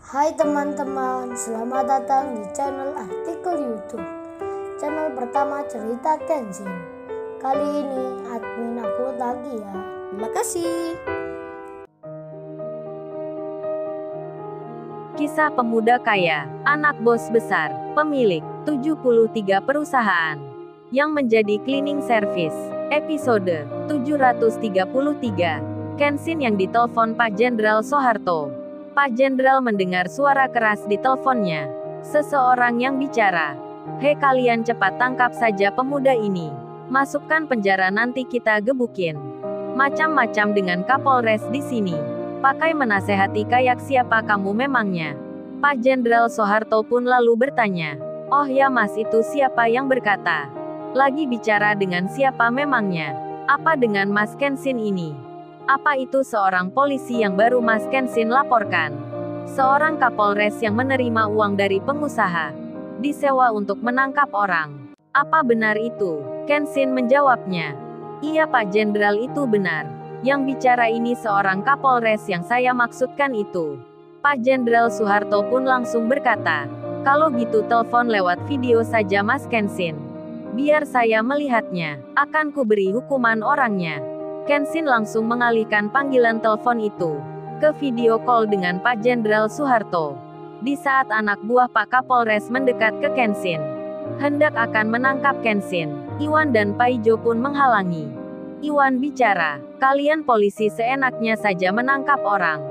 Hai teman-teman, selamat datang di channel artikel YouTube. Channel pertama cerita Kenshin. Kali ini admin upload lagi ya. Terima kasih. Kisah pemuda kaya, anak bos besar, pemilik 73 perusahaan, yang menjadi cleaning service. Episode 733. Kenshin yang ditelepon Pak Jenderal Soeharto. Pak Jenderal mendengar suara keras di teleponnya. Seseorang yang bicara. "Hei kalian, cepat tangkap saja pemuda ini. Masukkan penjara, nanti kita gebukin." Macam-macam dengan Kapolres di sini. Pakai menasehati kayak siapa kamu memangnya? Pak Jenderal Soeharto pun lalu bertanya. "Oh ya Mas, itu siapa yang berkata? Lagi bicara dengan siapa memangnya? Apa dengan Mas Kenshin ini? Apa itu seorang polisi yang baru Mas Kenshin laporkan? Seorang Kapolres yang menerima uang dari pengusaha, disewa untuk menangkap orang. Apa benar itu?" Kenshin menjawabnya. "Iya Pak Jenderal, itu benar. Yang bicara ini seorang Kapolres yang saya maksudkan itu." Pak Jenderal Soeharto pun langsung berkata, "Kalau gitu telepon lewat video saja Mas Kenshin. Biar saya melihatnya, akan kuberi hukuman orangnya." Kenshin langsung mengalihkan panggilan telepon itu ke video call dengan Pak Jenderal Soeharto. Di saat anak buah Pak Kapolres mendekat ke Kenshin, hendak akan menangkap Kenshin, Iwan dan Paijo pun menghalangi. Iwan bicara, "Kalian polisi seenaknya saja menangkap orang.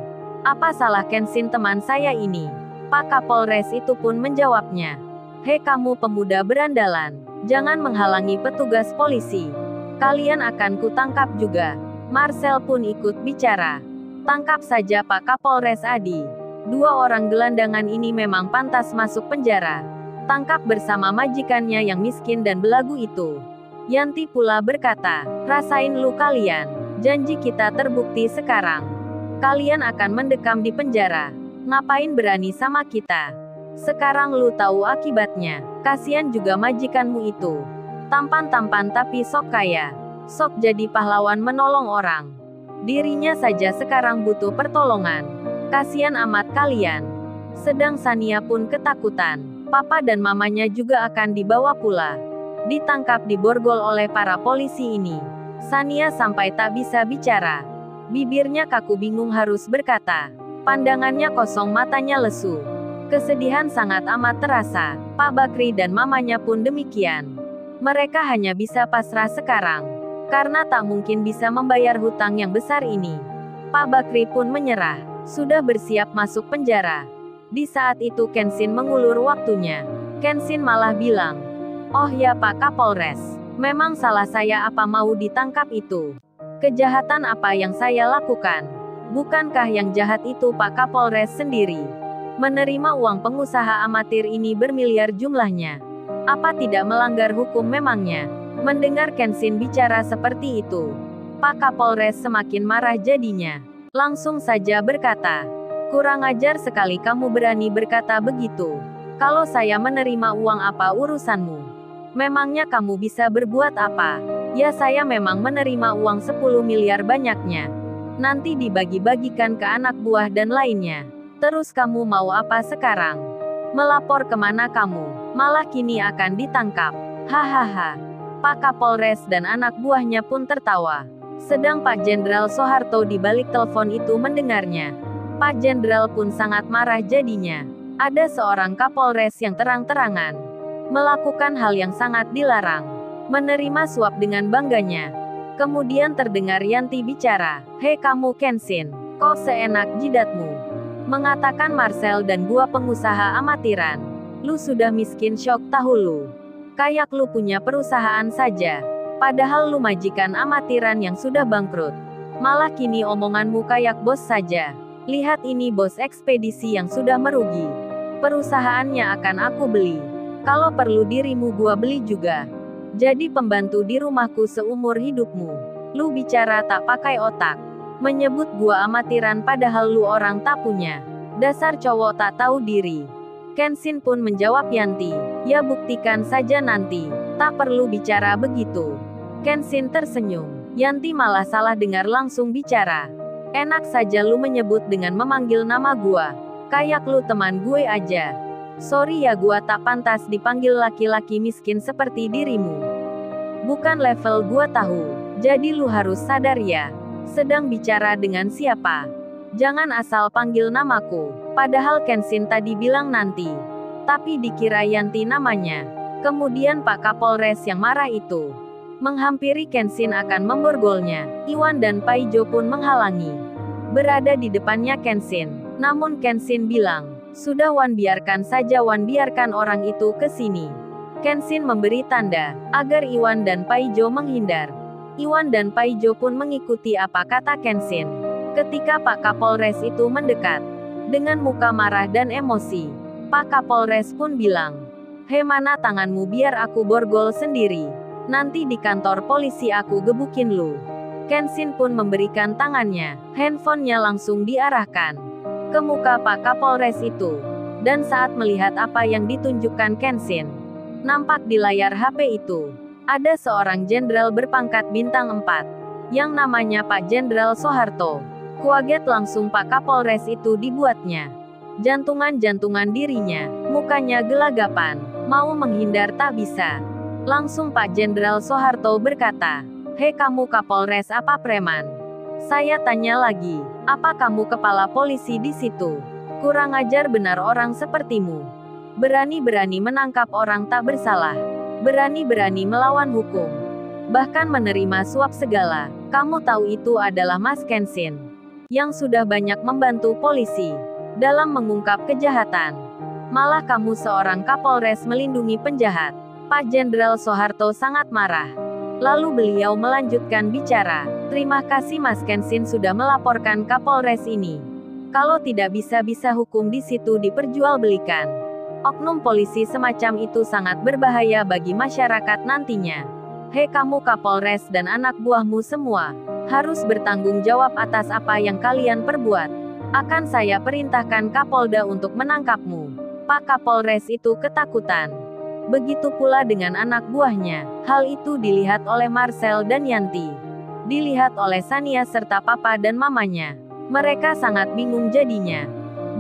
Apa salah Kenshin teman saya ini?" Pak Kapolres itu pun menjawabnya, "Hei kamu pemuda berandalan, jangan menghalangi petugas polisi. Kalian akan kutangkap juga." Marcel pun ikut bicara. "Tangkap saja Pak Kapolres Adi. Dua orang gelandangan ini memang pantas masuk penjara. Tangkap bersama majikannya yang miskin dan belagu itu." Yanti pula berkata, "Rasain lu kalian. Janji kita terbukti sekarang. Kalian akan mendekam di penjara. Ngapain berani sama kita? Sekarang lu tahu akibatnya. Kasian juga majikanmu itu. Tampan-tampan tapi sok kaya. Sok jadi pahlawan menolong orang. Dirinya saja sekarang butuh pertolongan. Kasian amat kalian." Sedang Sania pun ketakutan. Papa dan mamanya juga akan dibawa pula. Ditangkap, diborgol oleh para polisi ini. Sania sampai tak bisa bicara. Bibirnya kaku, bingung harus berkata. Pandangannya kosong, matanya lesu. Kesedihan sangat amat terasa. Pak Bakri dan mamanya pun demikian. Mereka hanya bisa pasrah sekarang, karena tak mungkin bisa membayar hutang yang besar ini. Pak Bakri pun menyerah, sudah bersiap masuk penjara. Di saat itu Kenshin mengulur waktunya. Kenshin malah bilang, "Oh ya Pak Kapolres, memang salah saya, apa mau ditangkap itu? Kejahatan apa yang saya lakukan? Bukankah yang jahat itu Pak Kapolres sendiri? Menerima uang pengusaha amatir ini bermiliar jumlahnya. Apa tidak melanggar hukum memangnya?" Mendengar Kenshin bicara seperti itu, Pak Kapolres semakin marah jadinya. Langsung saja berkata, "Kurang ajar sekali kamu berani berkata begitu. Kalau saya menerima uang, apa urusanmu? Memangnya kamu bisa berbuat apa?" "Ya saya memang menerima uang 10 miliar banyaknya. Nanti dibagi-bagikan ke anak buah dan lainnya. Terus kamu mau apa sekarang? Melapor kemana kamu? Malah kini akan ditangkap." Hahaha. Pak Kapolres dan anak buahnya pun tertawa. Sedang Pak Jenderal Soeharto di balik telepon itu mendengarnya. Pak Jenderal pun sangat marah jadinya. Ada seorang Kapolres yang terang-terangan melakukan hal yang sangat dilarang. Menerima suap dengan bangganya. Kemudian terdengar Yanti bicara, "Hei kamu Kenshin, kok seenak jidatmu mengatakan Marcel dan gua pengusaha amatiran? Lu sudah miskin syok tahu lu. Kayak lu punya perusahaan saja. Padahal lu majikan amatiran yang sudah bangkrut. Malah kini omonganmu kayak bos saja. Lihat ini bos ekspedisi yang sudah merugi. Perusahaannya akan aku beli. Kalau perlu dirimu gua beli juga. Jadi pembantu di rumahku seumur hidupmu. Lu bicara tak pakai otak. Menyebut gua amatiran padahal lu orang tak punya. Dasar cowok tak tahu diri." Kenshin pun menjawab Yanti, "Ya buktikan saja nanti. Tak perlu bicara begitu." Kenshin tersenyum. Yanti malah salah dengar, langsung bicara, "Enak saja lu menyebut dengan memanggil nama gua. Kayak lu teman gue aja. Sorry ya, gua tak pantas dipanggil laki-laki miskin seperti dirimu. Bukan level gua tahu. Jadi lu harus sadar ya. Sedang bicara dengan siapa? Jangan asal panggil namaku. Padahal Kenshin tadi bilang nanti. Tapi dikira Yanti namanya. Kemudian Pak Kapolres yang marah itu menghampiri Kenshin akan memborgolnya. Iwan dan Paijo pun menghalangi. Berada di depannya Kenshin. Namun Kenshin bilang, sudah Wan, biarkan saja Wan, biarkan orang itu ke sini. Kenshin memberi tanda agar Iwan dan Paijo menghindar. Iwan dan Paijo pun mengikuti apa kata Kenshin. Ketika Pak Kapolres itu mendekat dengan muka marah dan emosi, Pak Kapolres pun bilang, "Hei, mana tanganmu, biar aku borgol sendiri. Nanti di kantor polisi aku gebukin lu." Kenshin pun memberikan tangannya. Handphonenya langsung diarahkan ke muka Pak Kapolres itu. Dan saat melihat apa yang ditunjukkan Kenshin, nampak di layar HP itu ada seorang jenderal berpangkat bintang 4 yang namanya Pak Jenderal Soeharto. Kaget langsung Pak Kapolres itu dibuatnya jantungan dirinya, mukanya gelagapan, mau menghindar tak bisa. Langsung Pak Jenderal Soeharto berkata, "Hei kamu Kapolres apa preman? Saya tanya lagi, apa kamu kepala polisi di situ? Kurang ajar benar orang sepertimu. Berani-berani menangkap orang tak bersalah. Berani-berani melawan hukum. Bahkan menerima suap segala. Kamu tahu itu adalah Mas Kenshin yang sudah banyak membantu polisi dalam mengungkap kejahatan. Malah kamu seorang Kapolres melindungi penjahat." Pak Jenderal Soeharto sangat marah. Lalu beliau melanjutkan bicara, "Terima kasih Mas Kenshin sudah melaporkan Kapolres ini. Kalau tidak bisa-bisa hukum di situ diperjualbelikan. Oknum polisi semacam itu sangat berbahaya bagi masyarakat nantinya. Hei kamu Kapolres dan anak buahmu semua, harus bertanggung jawab atas apa yang kalian perbuat. Akan saya perintahkan Kapolda untuk menangkapmu." Pak Kapolres itu ketakutan. Begitu pula dengan anak buahnya. Hal itu dilihat oleh Marcel dan Yanti. Dilihat oleh Sania serta papa dan mamanya. Mereka sangat bingung jadinya.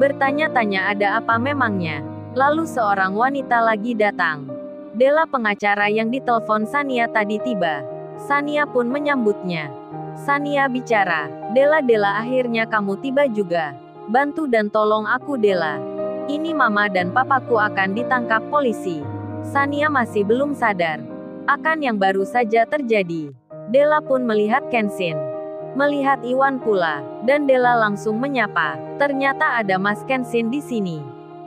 Bertanya-tanya ada apa memangnya. Lalu seorang wanita lagi datang. Dela pengacara yang ditelepon Sania tadi tiba. Sania pun menyambutnya. Sania bicara, "Dela, akhirnya kamu tiba juga. Bantu dan tolong aku Dela. Ini mama dan papaku akan ditangkap polisi." Sania masih belum sadar akan yang baru saja terjadi. Dela pun melihat Kenshin. Melihat Iwan pula. Dan Dela langsung menyapa. Ternyata ada Mas Kenshin di sini.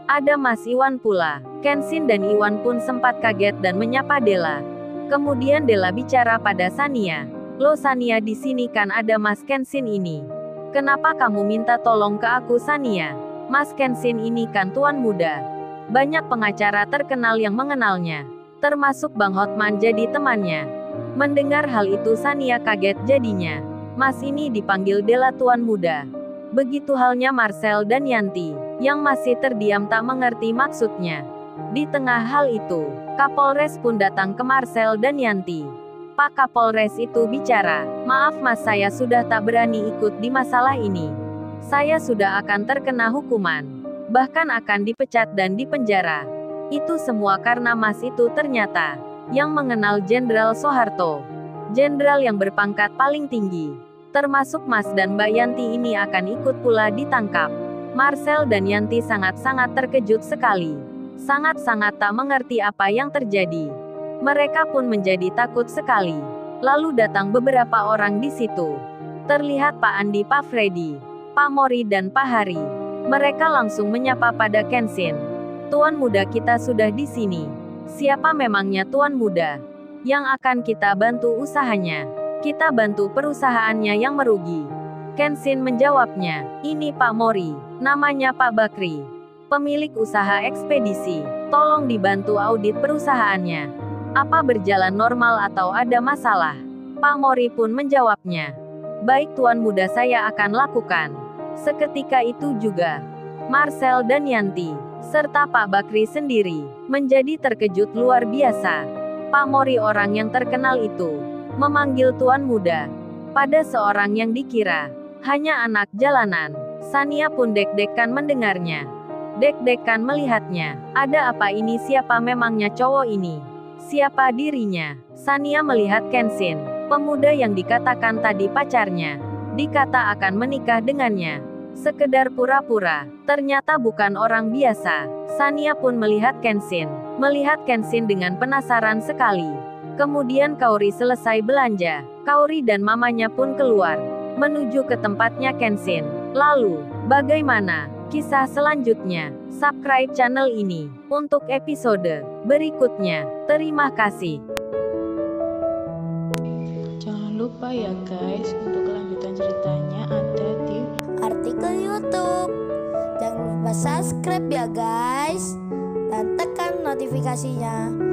Ada Mas Iwan pula. Kenshin dan Iwan pun sempat kaget dan menyapa Dela. Kemudian Dela bicara pada Sania. "Loh Sania, di sini kan ada Mas Kenshin ini. Kenapa kamu minta tolong ke aku Sania? Mas Kenshin ini kan tuan muda. Banyak pengacara terkenal yang mengenalnya. Termasuk Bang Hotman jadi temannya." Mendengar hal itu Sania kaget jadinya. "Mas ini dipanggil Dela tuan muda." Begitu halnya Marcel dan Yanti, yang masih terdiam tak mengerti maksudnya. Di tengah hal itu, Kapolres pun datang ke Marcel dan Yanti. Pak Kapolres itu bicara, "Maaf Mas, saya sudah tak berani ikut di masalah ini. Saya sudah akan terkena hukuman. Bahkan akan dipecat dan dipenjara. Itu semua karena Mas itu ternyata yang mengenal Jenderal Soeharto. Jenderal yang berpangkat paling tinggi. Termasuk Mas dan Mbak Yanti ini akan ikut pula ditangkap." Marcel dan Yanti sangat-sangat terkejut sekali. Sangat-sangat tak mengerti apa yang terjadi. Mereka pun menjadi takut sekali. Lalu datang beberapa orang di situ. Terlihat Pak Andi, Pak Freddy, Pak Mori dan Pak Hari. Mereka langsung menyapa pada Kenshin. "Tuan muda kita sudah di sini. Siapa memangnya tuan muda? Yang akan kita bantu usahanya. Kita bantu perusahaannya yang merugi." Kenshin menjawabnya, "Ini Pak Mori, namanya Pak Bakri. Pemilik usaha ekspedisi. Tolong dibantu audit perusahaannya. Apa berjalan normal atau ada masalah?" Pak Mori pun menjawabnya, "Baik tuan muda, saya akan lakukan." Seketika itu juga, Marcel dan Yanti, serta Pak Bakri sendiri, menjadi terkejut luar biasa. Pak Mori, orang yang terkenal itu, memanggil tuan muda pada seorang yang dikira hanya anak jalanan. Sania pun deg-degan mendengarnya. Deg-degan melihatnya. Ada apa ini? Siapa memangnya cowok ini? Siapa dirinya? Sania melihat Kenshin, pemuda yang dikatakan tadi pacarnya. Dikata akan menikah dengannya. Sekedar pura-pura. Ternyata bukan orang biasa. Sania pun melihat Kenshin. Melihat Kenshin dengan penasaran sekali. Kemudian Kaori selesai belanja. Kaori dan mamanya pun keluar, menuju ke tempatnya Kenshin. Lalu, bagaimana kisah selanjutnya? Subscribe channel ini untuk episode berikutnya. Terima kasih. Jangan lupa ya guys, untuk kelanjutan ceritanya ada di artikel YouTube. Jangan lupa subscribe ya guys, dan tekan notifikasinya